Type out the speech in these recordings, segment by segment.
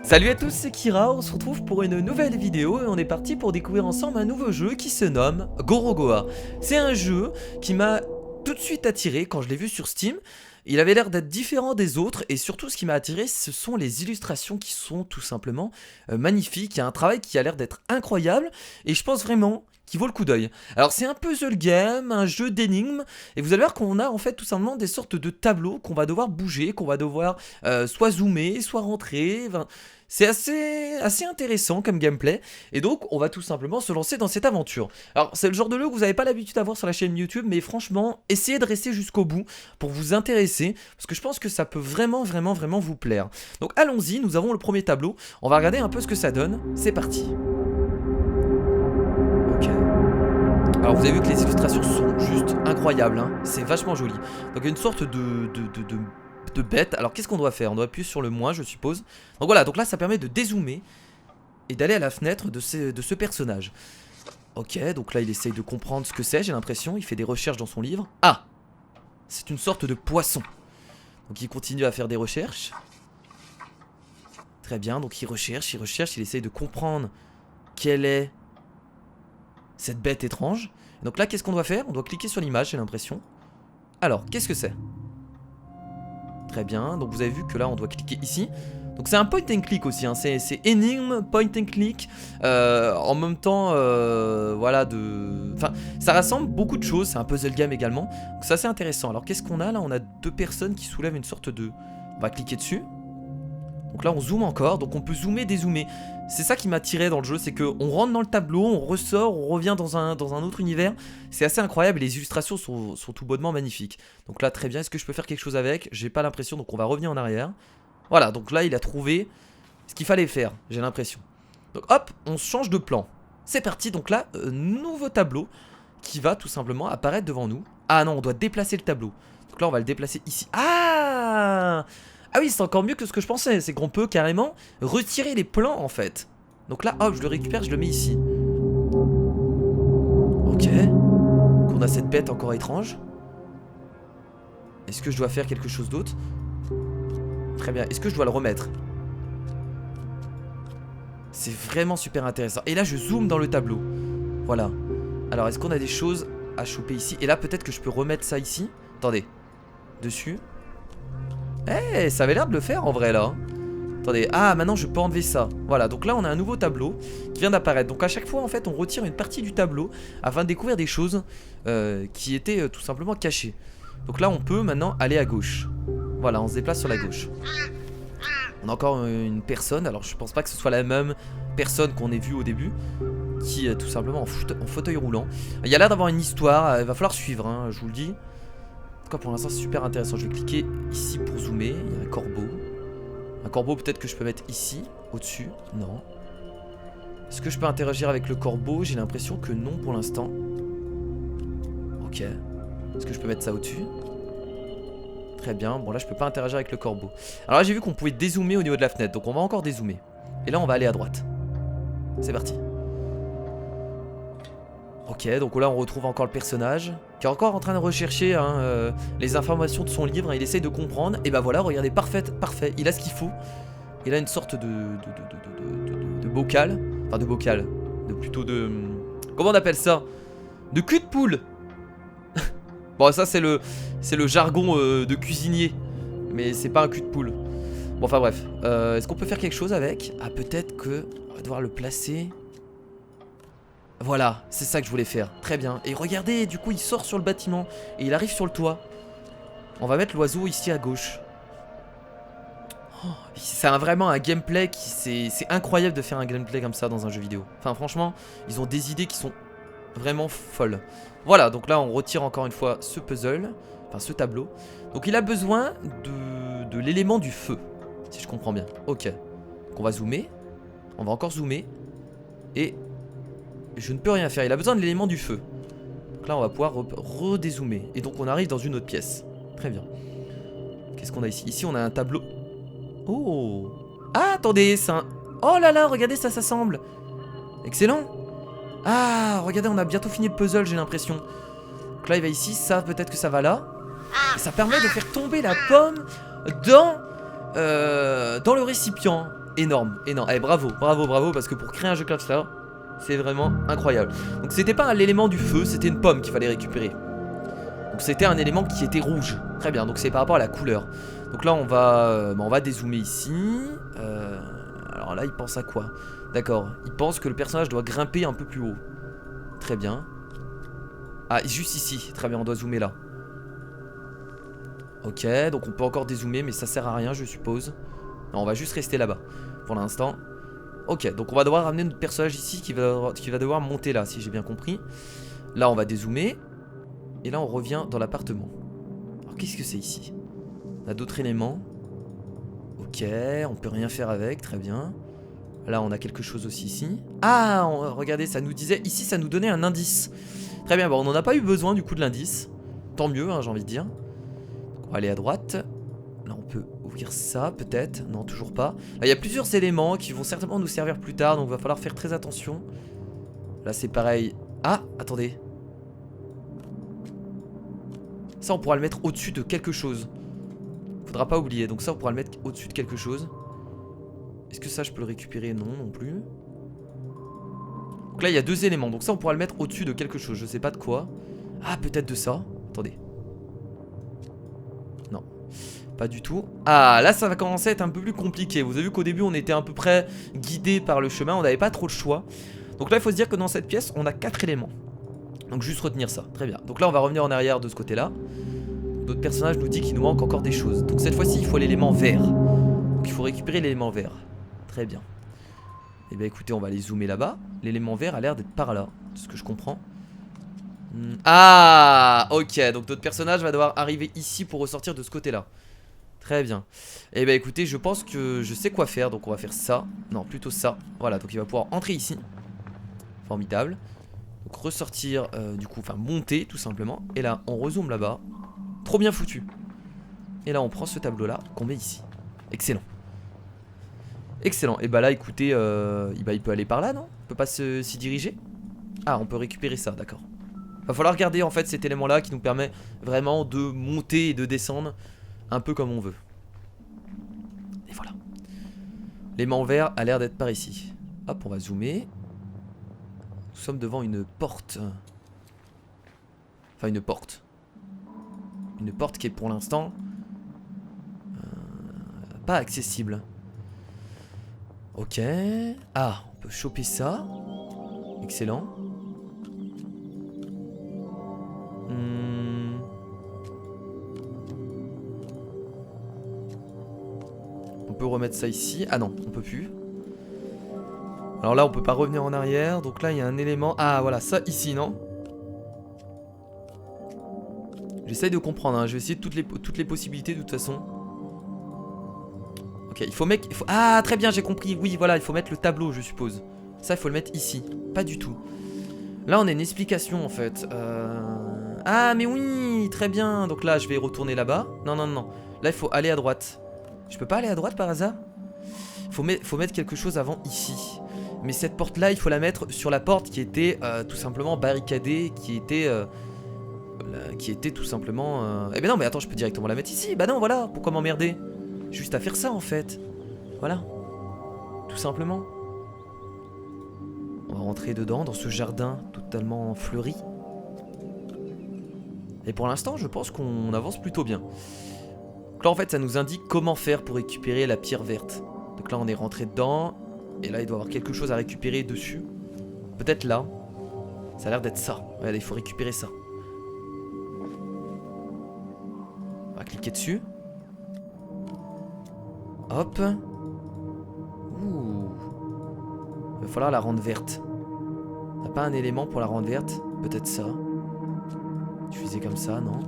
Salut à tous, c'est Kira, on se retrouve pour une nouvelle vidéo et on est parti pour découvrir ensemble un nouveau jeu qui se nomme Gorogoa. C'est un jeu qui m'a tout de suite attiré quand je l'ai vu sur Steam. Il avait l'air d'être différent des autres et surtout ce qui m'a attiré ce sont les illustrations qui sont tout simplement magnifiques. Il y a un travail qui a l'air d'être incroyable et je pense vraiment qui vaut le coup d'œil. Alors c'est un puzzle game, un jeu d'énigmes et vous allez voir qu'on a en fait tout simplement des sortes de tableaux qu'on va devoir bouger, qu'on va devoir soit zoomer, soit rentrer. Enfin, c'est assez intéressant comme gameplay et donc on va tout simplement se lancer dans cette aventure. Alors c'est le genre de jeu que vous n'avez pas l'habitude d'avoir sur la chaîne YouTube, mais franchement essayez de rester jusqu'au bout pour vous intéresser parce que je pense que ça peut vraiment vous plaire. Donc allons-y, nous avons le premier tableau, on va regarder un peu ce que ça donne, c'est parti. Ok. Alors vous avez vu que les illustrations sont juste incroyables, hein. C'est vachement joli. Donc il y a une sorte de bête. Alors qu'est-ce qu'on doit faire? On doit appuyer sur le moins je suppose. Donc voilà, donc là ça permet de dézoomer et d'aller à la fenêtre de ce personnage. Ok, donc là il essaye de comprendre ce que c'est, j'ai l'impression. Il fait des recherches dans son livre. Ah! C'est une sorte de poisson. Donc il continue à faire des recherches. Très bien, donc il recherche, il essaye de comprendre quelle est cette bête étrange. Donc là qu'est-ce qu'on doit faire? On doit cliquer sur l'image, j'ai l'impression. Alors, qu'est-ce que c'est? Très bien, donc vous avez vu que là on doit cliquer ici. Donc c'est un point and click aussi, hein. C'est énigme, point and click, en même temps, voilà, enfin, ça rassemble beaucoup de choses, c'est un puzzle game également. Donc c'est assez intéressant. Alors qu'est-ce qu'on a là? On a deux personnes qui soulèvent une sorte de... On va cliquer dessus. Donc là on zoome encore, donc on peut zoomer, dézoomer. C'est ça qui m'a attiré dans le jeu, c'est qu'on rentre dans le tableau, on ressort, on revient dans un autre univers. C'est assez incroyable et les illustrations sont tout bonnement magnifiques. Donc là très bien, est-ce que je peux faire quelque chose avec? J'ai pas l'impression, donc on va revenir en arrière. Voilà, donc là il a trouvé ce qu'il fallait faire, j'ai l'impression. Donc hop, on change de plan. C'est parti, donc là, nouveau tableau qui va tout simplement apparaître devant nous. Ah non, on doit déplacer le tableau. Donc là on va le déplacer ici. Ah oui, c'est encore mieux que ce que je pensais, c'est qu'on peut carrément retirer les plans en fait. Donc là, hop, je le récupère, je le mets ici. Ok. Donc on a cette bête encore étrange. Est-ce que je dois faire quelque chose d'autre? Très bien, est-ce que je dois le remettre? C'est vraiment super intéressant. Et là, je zoome dans le tableau. Voilà. Alors, est-ce qu'on a des choses à choper ici? Et là, peut-être que je peux remettre ça ici. Attendez. Dessus. Eh, ça avait l'air de le faire en vrai là. Attendez, ah maintenant je peux enlever ça. Voilà, donc là on a un nouveau tableau qui vient d'apparaître. Donc à chaque fois en fait on retire une partie du tableau afin de découvrir des choses qui étaient tout simplement cachées. Donc là on peut maintenant aller à gauche. Voilà, on se déplace sur la gauche. On a encore une personne, alors je pense pas que ce soit la même personne qu'on ait vue au début, qui est tout simplement en fauteuil roulant. Il y a l'air d'avoir une histoire, il va falloir suivre, hein, je vous le dis. En tout cas pour l'instant c'est super intéressant. Je vais cliquer ici pour zoomer. Il y a un corbeau. Un corbeau peut-être que je peux mettre ici, au-dessus. Non. Est-ce que je peux interagir avec le corbeau? J'ai l'impression que non pour l'instant. Ok. Est-ce que je peux mettre ça au-dessus? Très bien. Bon là je peux pas interagir avec le corbeau. Alors là j'ai vu qu'on pouvait dézoomer au niveau de la fenêtre. Donc on va encore dézoomer. Et là on va aller à droite. C'est parti. Ok, donc là on retrouve encore le personnage qui est encore en train de rechercher hein, les informations de son livre, hein, il essaye de comprendre. Et bah voilà, regardez, parfait, il a ce qu'il faut. Il a une sorte de bocal. Enfin de bocal, plutôt de... Comment on appelle ça? De cul de poule. Bon ça c'est le jargon de cuisinier. Mais c'est pas un cul de poule. Bon enfin bref, est-ce qu'on peut faire quelque chose avec? Ah peut-être que on va devoir le placer... Voilà, c'est ça que je voulais faire. Très bien. Et regardez, du coup, il sort sur le bâtiment et il arrive sur le toit. On va mettre l'oiseau ici à gauche. Oh, c'est vraiment un gameplay qui... C'est incroyable de faire un gameplay comme ça dans un jeu vidéo. Enfin, franchement, ils ont des idées qui sont vraiment folles. Voilà, donc là, on retire encore une fois ce puzzle. Enfin, ce tableau. Donc, il a besoin de l'élément du feu. Si je comprends bien. Ok. Donc, on va zoomer. On va encore zoomer. Et... je ne peux rien faire, il a besoin de l'élément du feu. Donc là on va pouvoir redézoomer. Et donc on arrive dans une autre pièce. Très bien. Qu'est-ce qu'on a ici? Ici on a un tableau. Oh! Ah attendez, c'est un... Oh là là, regardez, ça s'assemble. Excellent. Ah, regardez, on a bientôt fini le puzzle, j'ai l'impression. Donc là il va ici, ça peut-être que ça va là. Et ça permet de faire tomber la pomme dans le récipient. énorme, énorme. Eh, bravo, bravo, bravo, parce que pour créer un jeu comme ça, c'est vraiment incroyable. Donc c'était pas l'élément du feu, c'était une pomme qu'il fallait récupérer. Donc c'était un élément qui était rouge. Très bien, donc c'est par rapport à la couleur. Donc là on va dézoomer ici. Alors là il pense à quoi? D'accord, il pense que le personnage doit grimper un peu plus haut. Très bien. Ah, juste ici, très bien, on doit zoomer là. Ok, donc on peut encore dézoomer, mais ça sert à rien je suppose. Non, on va juste rester là-bas pour l'instant. Ok, donc on va devoir ramener notre personnage ici qui va devoir monter là, si j'ai bien compris. Là on va dézoomer. Et là on revient dans l'appartement. Alors qu'est-ce que c'est ici? On a d'autres éléments. Ok, on peut rien faire avec, très bien. Là on a quelque chose aussi ici. Ah, regardez, ça nous disait, ici ça nous donnait un indice. Très bien, bon on n'en a pas eu besoin du coup de l'indice. Tant mieux, hein, j'ai envie de dire. Donc, on va aller à droite. Là on peut ouvrir ça peut-être. Non, toujours pas. Là il y a plusieurs éléments qui vont certainement nous servir plus tard. Donc il va falloir faire très attention. Là c'est pareil. Ah, attendez. Ça on pourra le mettre au-dessus de quelque chose. Faudra pas oublier, donc ça on pourra le mettre au-dessus de quelque chose. Est-ce que ça je peux le récupérer? Non, non plus. Donc là il y a deux éléments, donc ça on pourra le mettre au-dessus de quelque chose. Je sais pas de quoi. Ah, peut-être de ça. Attendez. Non, pas du tout. Ah, là ça va commencer à être un peu plus compliqué. Vous avez vu qu'au début on était à peu près guidé par le chemin, on n'avait pas trop le choix. Donc là il faut se dire que dans cette pièce on a 4 éléments. Donc juste retenir ça, très bien. Donc là on va revenir en arrière de ce côté là. Notre personnage nous dit qu'il nous manque encore des choses. Donc cette fois-ci il faut l'élément vert. Donc il faut récupérer l'élément vert. Très bien. Et bien écoutez, on va aller zoomer là-bas. L'élément vert a l'air d'être par là, de ce que je comprends. Ah, ok, donc notre personnage va devoir arriver ici pour ressortir de ce côté là. Très bien. Et bien écoutez, je pense que je sais quoi faire. Donc on va faire ça, non plutôt ça. Voilà, donc il va pouvoir entrer ici. Formidable. Donc ressortir, du coup, enfin monter tout simplement. Et là, on rezoome là-bas. Trop bien foutu. Et là, on prend ce tableau-là qu'on met ici. Excellent. Excellent. Et bah là, écoutez, il peut aller par là, non? On peut pas s'y diriger? Ah, on peut récupérer ça, d'accord. Va falloir regarder en fait cet élément-là qui nous permet vraiment de monter et de descendre un peu comme on veut. Et voilà. L'aimant vert a l'air d'être par ici. Hop, on va zoomer. Nous sommes devant une porte. Enfin, une porte. Une porte qui est pour l'instant pas accessible. Ok. Ah, on peut choper ça. Excellent. On peut remettre ça ici. Ah non, on peut plus. Alors là, on peut pas revenir en arrière. Donc là, il y a un élément. Ah, voilà, ça ici, non? J'essaye de comprendre, hein. Je vais essayer toutes les possibilités de toute façon. Ok, il faut mettre... Ah, très bien, j'ai compris. Oui, voilà, il faut mettre le tableau, je suppose. Ça, il faut le mettre ici. Pas du tout. Là, on a une explication, en fait. Ah, mais oui, très bien. Donc là, je vais retourner là-bas. Non, non, non. Là, il faut aller à droite. Je peux pas aller à droite par hasard? Faut mettre quelque chose avant ici. Mais cette porte-là, il faut la mettre sur la porte qui était tout simplement barricadée, qui était tout simplement... Eh ben non, mais attends, je peux directement la mettre ici. Bah non, voilà, pourquoi m'emmerder? Juste à faire ça, en fait. Voilà. Tout simplement. On va rentrer dedans, dans ce jardin totalement fleuri. Et pour l'instant, je pense qu'on avance plutôt bien. Donc là, en fait, ça nous indique comment faire pour récupérer la pierre verte. Donc là, on est rentré dedans. Et là, il doit y avoir quelque chose à récupérer dessus. Peut-être là. Ça a l'air d'être ça. Regardez, il faut récupérer ça. On va cliquer dessus. Hop. Ouh. Il va falloir la rendre verte. T'as pas un élément pour la rendre verte? Peut-être ça. Diffuser comme ça, non?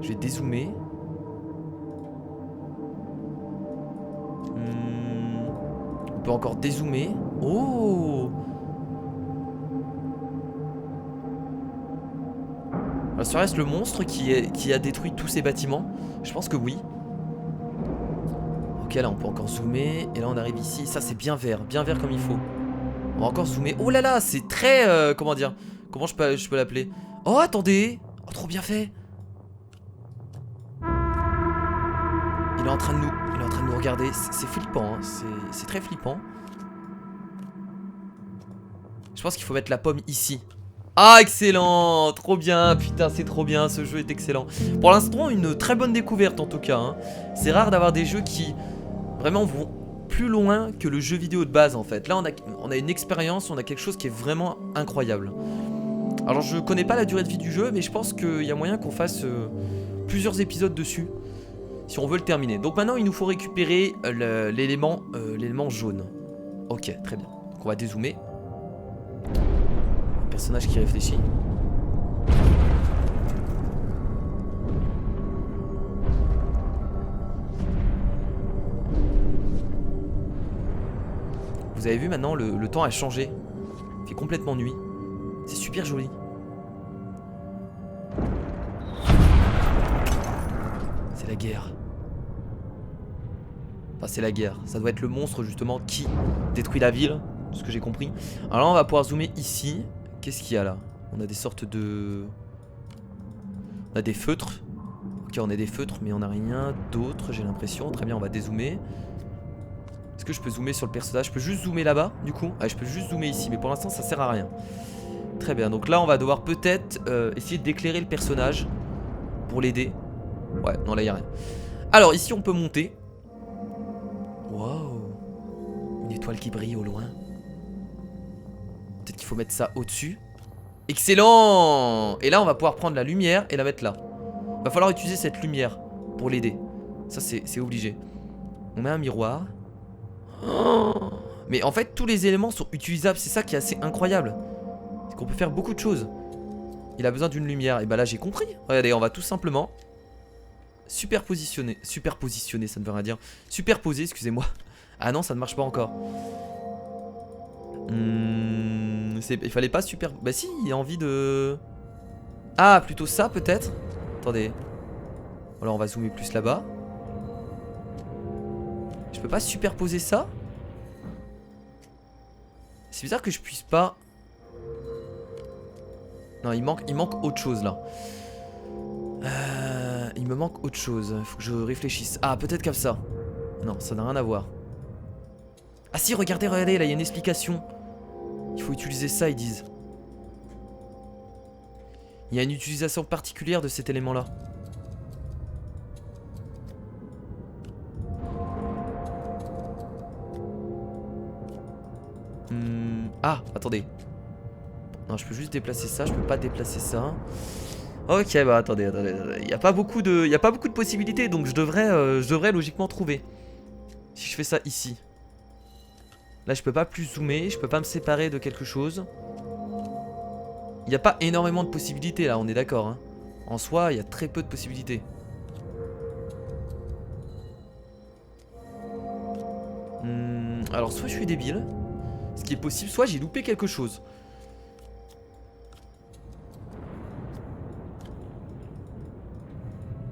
Je vais dézoomer. On peut encore dézoomer. Oh! Alors, ça reste le monstre qui a détruit tous ces bâtiments? Je pense que oui. Ok, là on peut encore zoomer. Et là on arrive ici. Ça c'est bien vert comme il faut. On va encore zoomer. Oh là là, c'est très... comment dire? Comment je peux l'appeler? Oh, attendez! Oh, trop bien fait! Il est en train train de nous regarder. C'est flippant, hein. C'est très flippant. Je pense qu'il faut mettre la pomme ici. Ah, excellent. Trop bien. Putain, c'est trop bien. Ce jeu est excellent. Pour l'instant, une très bonne découverte en tout cas, hein. C'est rare d'avoir des jeux qui vraiment vont plus loin que le jeu vidéo de base en fait. Là, on a une expérience, on a quelque chose qui est vraiment incroyable. Alors, je connais pas la durée de vie du jeu, mais je pense qu'il y a moyen qu'on fasse plusieurs épisodes dessus. Si on veut le terminer. Donc maintenant il nous faut récupérer l'élément jaune. Ok, très bien. Donc on va dézoomer. Un personnage qui réfléchit. Vous avez vu maintenant le temps a changé. Il fait complètement nuit. C'est super joli. C'est la guerre. Enfin, c'est la guerre. Ça doit être le monstre justement qui détruit la ville, de ce que j'ai compris. Alors là, on va pouvoir zoomer ici. Qu'est-ce qu'il y a là? On a des sortes de... On a des feutres. Ok, on a des feutres, mais on n'a rien d'autre, j'ai l'impression. Très bien, on va dézoomer. Est-ce que je peux zoomer sur le personnage? Je peux juste zoomer là-bas, du coup? Ah, je peux juste zoomer ici, mais pour l'instant, ça sert à rien. Très bien, donc là, on va devoir peut-être essayer d'éclairer le personnage pour l'aider. Ouais, non, là, il n'y a rien. Alors, ici, on peut monter. Wow. Une étoile qui brille au loin. Peut-être qu'il faut mettre ça au-dessus. Excellent. Et là on va pouvoir prendre la lumière et la mettre là. Va falloir utiliser cette lumière pour l'aider. Ça c'est obligé. On met un miroir. Oh. Mais en fait tous les éléments sont utilisables. C'est ça qui est assez incroyable. C'est qu'on peut faire beaucoup de choses. Il a besoin d'une lumière. Et bah là j'ai compris. Regardez, on va tout simplement superpositionner. Superpositionner, ça ne veut rien dire. Superposer, excusez-moi. Ah non, ça ne marche pas encore. Il fallait pas super... Bah si, il a envie de... Ah, plutôt ça peut-être. Attendez. Alors on va zoomer plus là-bas. Je peux pas superposer ça? C'est bizarre que je puisse pas... Non, il manque autre chose là. Il me manque autre chose. Faut que je réfléchisse. Ah, peut-être comme ça. Non, ça n'a rien à voir. Ah si, regardez, là il y a une explication. Il faut utiliser ça, ils disent. Il y a une utilisation particulière de cet élément-là. Ah, attendez. Non, je peux juste déplacer ça, je peux pas déplacer ça. Ok, bah attendez. Il n'y a pas beaucoup de possibilités, donc je devrais logiquement trouver. Si je fais ça ici. Là je peux pas plus zoomer, je peux pas me séparer de quelque chose. Il n'y a pas énormément de possibilités là, on est d'accord, hein. En soi il y a très peu de possibilités. Alors soit je suis débile, ce qui est possible, soit j'ai loupé quelque chose.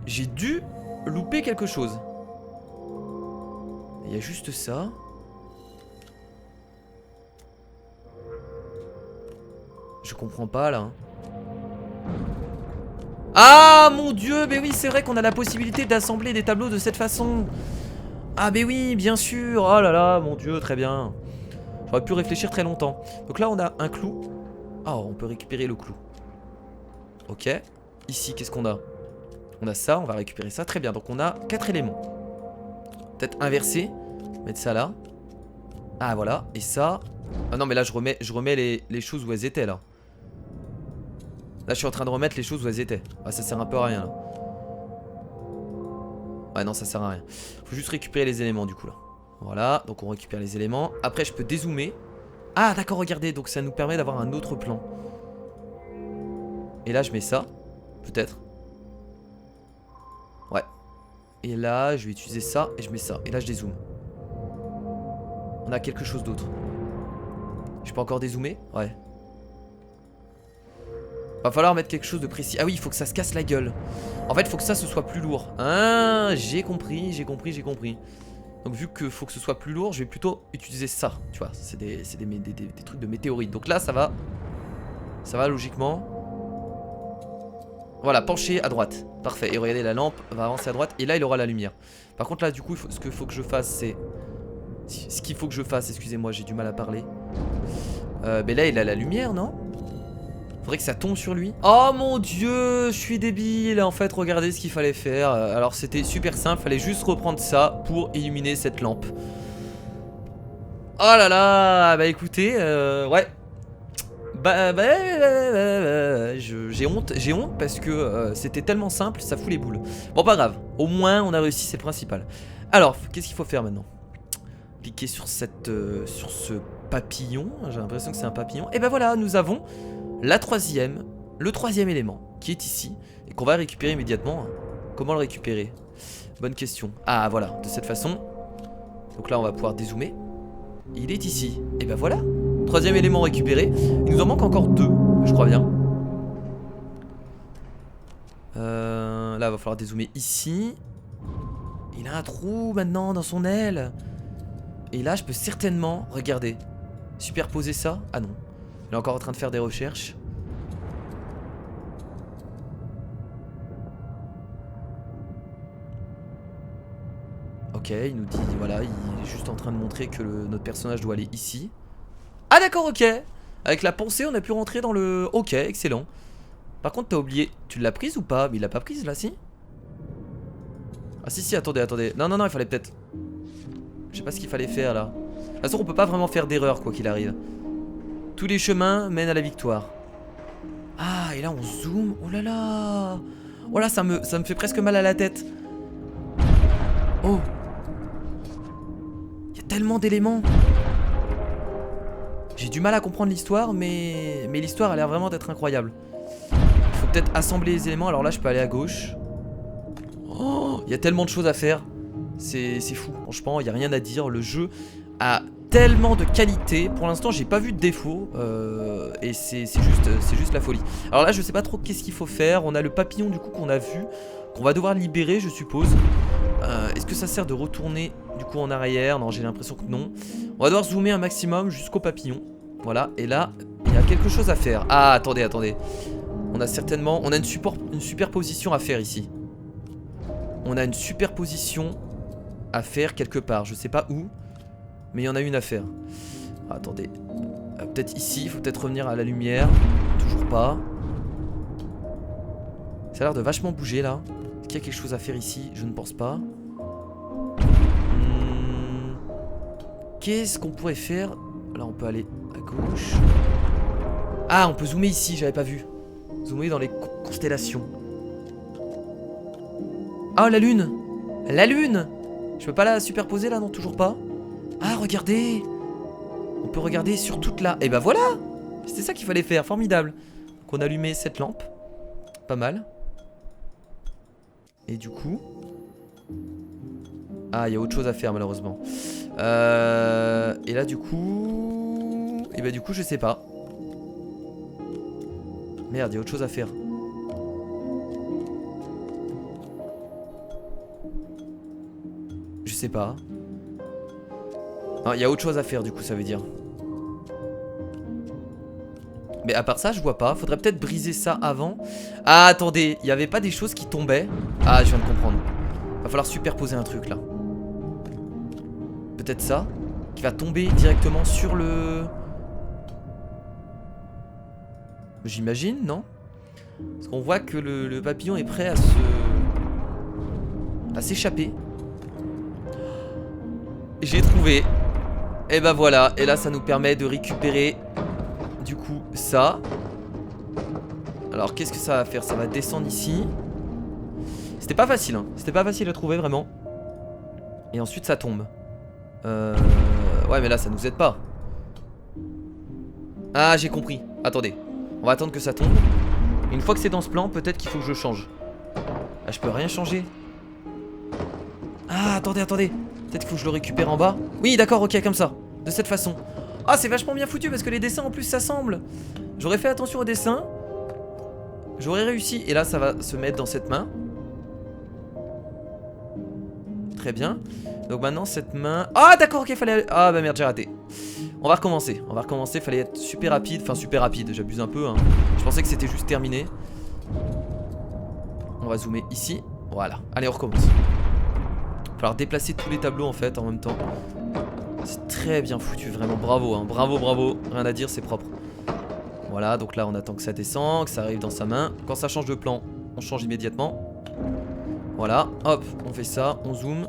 J'ai dû louper quelque chose. Il y a juste ça. Je comprends pas là. Ah mon dieu, mais oui c'est vrai qu'on a la possibilité d'assembler des tableaux de cette façon. Ah mais oui bien sûr. Oh là là mon dieu, très bien. J'aurais pu réfléchir très longtemps. Donc là on a un clou. Ah on peut récupérer le clou. Ok. Ici qu'est-ce qu'on a? On a ça, on va récupérer ça. Très bien, donc on a 4 éléments. Peut-être inverser. Mettre ça là. Ah voilà, et ça. Ah non mais là je remets les choses où elles étaient là. Là je suis en train de remettre les choses où elles étaient. Ah ça sert un peu à rien là. Ouais non ça sert à rien. Faut juste récupérer les éléments du coup là. Voilà, donc on récupère les éléments. Après je peux dézoomer. Ah d'accord, regardez, donc ça nous permet d'avoir un autre plan. Et là je mets ça. Peut-être. Ouais. Et là je vais utiliser ça et je mets ça. Et là je dézoome. On a quelque chose d'autre. Je peux encore dézoomer? Ouais. Va falloir mettre quelque chose de précis. Ah oui, il faut que ça se casse la gueule. En fait, il faut que ça ce soit plus lourd. Ah, j'ai compris. Donc vu que faut que ce soit plus lourd, je vais plutôt utiliser ça. Tu vois, c'est des trucs de météorites. Donc là, ça va logiquement. Voilà, penché à droite. Parfait. Et regardez, la lampe va avancer à droite. Et là, il aura la lumière. Par contre, là, du coup, ce qu'il faut que je fasse, c'est... Ce qu'il faut que je fasse, excusez-moi, j'ai du mal à parler. Mais là, il a la lumière, non? Faudrait que ça tombe sur lui. Oh mon dieu, je suis débile. En fait, regardez ce qu'il fallait faire. Alors, c'était super simple. Fallait juste reprendre ça pour illuminer cette lampe. Oh là là. Bah écoutez, ouais. J'ai honte parce que c'était tellement simple, ça fout les boules. Bon, pas grave, au moins on a réussi, c'est le principal. Alors, qu'est-ce qu'il faut faire maintenant? Cliquer sur cette, sur ce papillon. J'ai l'impression que c'est un papillon. Et ben voilà, nous avons le troisième élément qui est ici et qu'on va récupérer immédiatement. Comment le récupérer? Bonne question. Ah voilà, de cette façon. Donc là, on va pouvoir dézoomer. Il est ici. Et ben voilà. Troisième élément récupéré. Il nous en manque encore 2, je crois bien. Là, il va falloir dézoomer ici. Il a un trou maintenant dans son aile. Et là, je peux certainement, regardez, superposer ça. Ah non, il est encore en train de faire des recherches. Ok, il nous dit, voilà, il est juste en train de montrer que notre personnage doit aller ici. Ah d'accord, ok. Avec la pensée, on a pu rentrer dans le... Ok, excellent. Par contre, t'as oublié... Tu l'as prise ou pas? Mais il l'a pas prise, là, si? Ah si, si, attendez, attendez. Non, non, non, il fallait peut-être... Je sais pas ce qu'il fallait faire, là. De toute façon, on peut pas vraiment faire d'erreur, quoi qu'il arrive. Tous les chemins mènent à la victoire. Ah, et là, on zoome. Oh là là. Oh là, ça me fait presque mal à la tête. Oh. Il y a tellement d'éléments. J'ai du mal à comprendre l'histoire, mais l'histoire a l'air vraiment d'être incroyable. Il faut peut-être assembler les éléments. Alors là, je peux aller à gauche. Oh, il y a tellement de choses à faire. C'est fou. Franchement, il n'y a rien à dire. Le jeu a tellement de qualité. Pour l'instant, j'ai pas vu de défaut. Et c'est juste la folie. Alors là, je sais pas trop qu'est-ce qu'il faut faire. On a le papillon du coup qu'on a vu, qu'on va devoir libérer, je suppose. Est-ce que ça sert de retourner du coup en arrière? Non, j'ai l'impression que non. On va devoir zoomer un maximum jusqu'au papillon. Voilà, et là, il y a quelque chose à faire. Ah, attendez, attendez. On a certainement... On a une superposition à faire ici. On a une superposition à faire quelque part. Je sais pas où, mais il y en a une à faire. Ah, attendez. Peut-être ici, il faut peut-être revenir à la lumière. Toujours pas. Ça a l'air de vachement bouger là. Est-ce qu'il y a quelque chose à faire ici? Je ne pense pas. Qu'est-ce qu'on pourrait faire? Là, on peut aller à gauche. Ah, on peut zoomer ici, j'avais pas vu. Zoomer dans les constellations. Ah, la lune! La lune! Je peux pas la superposer là, non? Toujours pas. Ah, regardez! On peut regarder sur toute la... Et bah voilà! C'était ça qu'il fallait faire, formidable. Donc on allumait cette lampe. Pas mal. Et du coup... Ah, il y a autre chose à faire malheureusement. Et là du coup... Et bah du coup je sais pas. Merde, il y a autre chose à faire. Je sais pas. Non, il y a autre chose à faire du coup ça veut dire. Mais à part ça je vois pas. Faudrait peut-être briser ça avant. Ah attendez, il y avait pas des choses qui tombaient? Ah je viens de comprendre. Va falloir superposer un truc là. Peut-être ça qui va tomber directement sur le... J'imagine, non? Parce qu'on voit que le papillon est prêt à s'échapper. J'ai trouvé. Et bah voilà. Et là ça nous permet de récupérer du coup ça. Alors qu'est-ce que ça va faire? Ça va descendre ici. C'était pas facile hein. C'était pas facile à trouver vraiment. Et ensuite ça tombe. Ouais mais là ça nous aide pas. Ah j'ai compris. Attendez. On va attendre que ça tombe. Une fois que c'est dans ce plan, peut-être qu'il faut que je change. Ah je peux rien changer. Ah attendez, attendez. Peut-être qu'il faut que je le récupère en bas. Oui d'accord, ok, comme ça. De cette façon. Ah c'est vachement bien foutu parce que les dessins en plus s'assemblent. J'aurais fait attention aux dessins. J'aurais réussi. Et là ça va se mettre dans cette main. Très bien. Donc maintenant cette main... Ah d'accord, ok, fallait... Ah bah merde, j'ai raté. On va recommencer. On va recommencer, fallait être super rapide. Enfin super rapide, j'abuse un peu hein. Je pensais que c'était juste terminé. On va zoomer ici. Voilà. Allez, on recommence. Il va falloir déplacer tous les tableaux en fait en même temps. C'est très bien foutu, vraiment. Bravo, hein. Bravo, bravo. Rien à dire, c'est propre. Voilà, donc là on attend que ça descend, que ça arrive dans sa main. Quand ça change de plan, on change immédiatement. Voilà, hop, on fait ça, on zoome.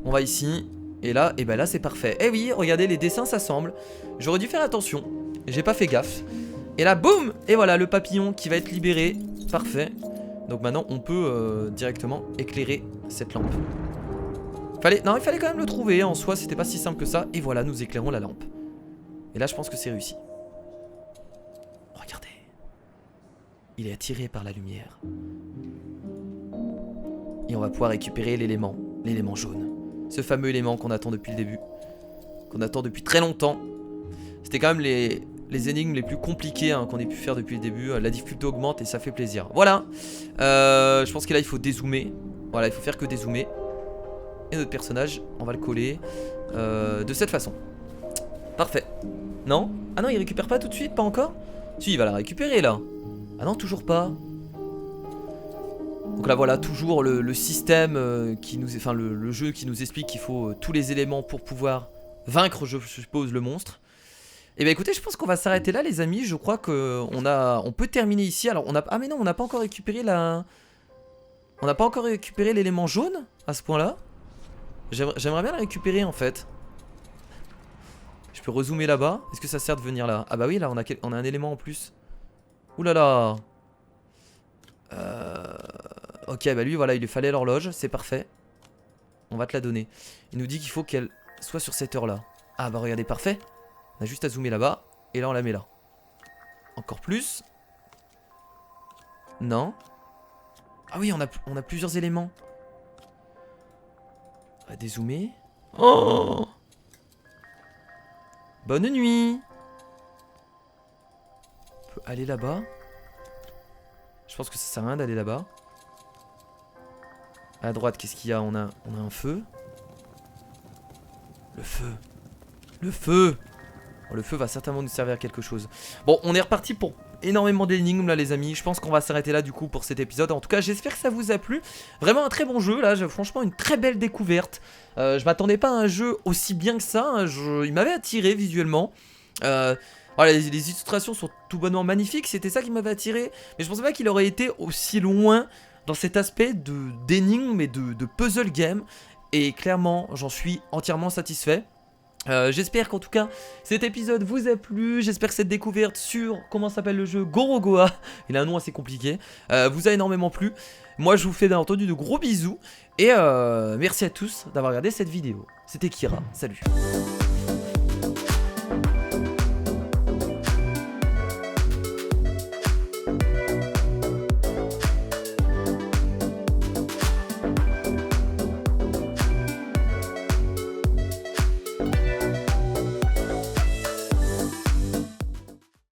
On va ici. Et là, et ben là c'est parfait. Eh oui, regardez, les dessins s'assemblent. J'aurais dû faire attention. J'ai pas fait gaffe. Et là, boum! Et voilà, le papillon qui va être libéré. Parfait. Donc maintenant, on peut directement éclairer cette lampe. Non, il fallait quand même le trouver. En soi, c'était pas si simple que ça. Et voilà, nous éclairons la lampe. Et là, je pense que c'est réussi. Regardez. Il est attiré par la lumière. Et on va pouvoir récupérer l'élément jaune. Ce fameux élément qu'on attend depuis le début. Qu'on attend depuis très longtemps. C'était quand même les énigmes les plus compliquées hein, qu'on ait pu faire depuis le début. La difficulté augmente et ça fait plaisir. Voilà. Je pense que là il faut dézoomer. Voilà, il faut faire que dézoomer. Et notre personnage, on va le coller de cette façon. Parfait. Non? Ah non, il récupère pas tout de suite, pas encore? Si, il va la récupérer là. Ah non, toujours pas. Donc là voilà, toujours le système qui nous... Enfin le jeu qui nous explique qu'il faut tous les éléments pour pouvoir vaincre, je suppose, le monstre. Et bah écoutez, je pense qu'on va s'arrêter là les amis. Je crois on peut terminer ici. Alors on a... Ah mais non, on n'a pas encore récupéré la... On n'a pas encore récupéré l'élément jaune à ce point là. J'aimerais bien le récupérer en fait. Je peux rezoomer là-bas. Est-ce que ça sert de venir là? Ah bah oui, là on a un élément en plus. Ouh là là. Ok, bah lui voilà, il lui fallait l'horloge. C'est parfait. On va te la donner. Il nous dit qu'il faut qu'elle soit sur cette heure là. Ah bah regardez, parfait. On a juste à zoomer là-bas. Et là on la met là. Encore plus. Non. Ah oui, on a plusieurs éléments. On va dézoomer. Oh! Bonne nuit. On peut aller là-bas. Je pense que ça sert à rien d'aller là-bas. À droite, qu'est-ce qu'il y a? On a un feu. Le feu. Le feu. Bon, le feu va certainement nous servir à quelque chose. Bon, on est reparti pour énormément d'énigmes là les amis. Je pense qu'on va s'arrêter là du coup pour cet épisode. En tout cas, j'espère que ça vous a plu. Vraiment un très bon jeu là. Franchement, une très belle découverte. Je m'attendais pas à un jeu aussi bien que ça. Hein. Il m'avait attiré visuellement. Voilà, les illustrations sont tout bonnement magnifiques. C'était ça qui m'avait attiré. Mais je pensais pas qu'il aurait été aussi loin dans cet aspect d'énigmes et de puzzle game. Et clairement, j'en suis entièrement satisfait. J'espère qu'en tout cas cet épisode vous a plu. J'espère que cette découverte sur comment s'appelle le jeu Gorogoa, il a un nom assez compliqué, vous a énormément plu. Moi je vous fais bien entendu de gros bisous. Et merci à tous d'avoir regardé cette vidéo. C'était Kira, salut.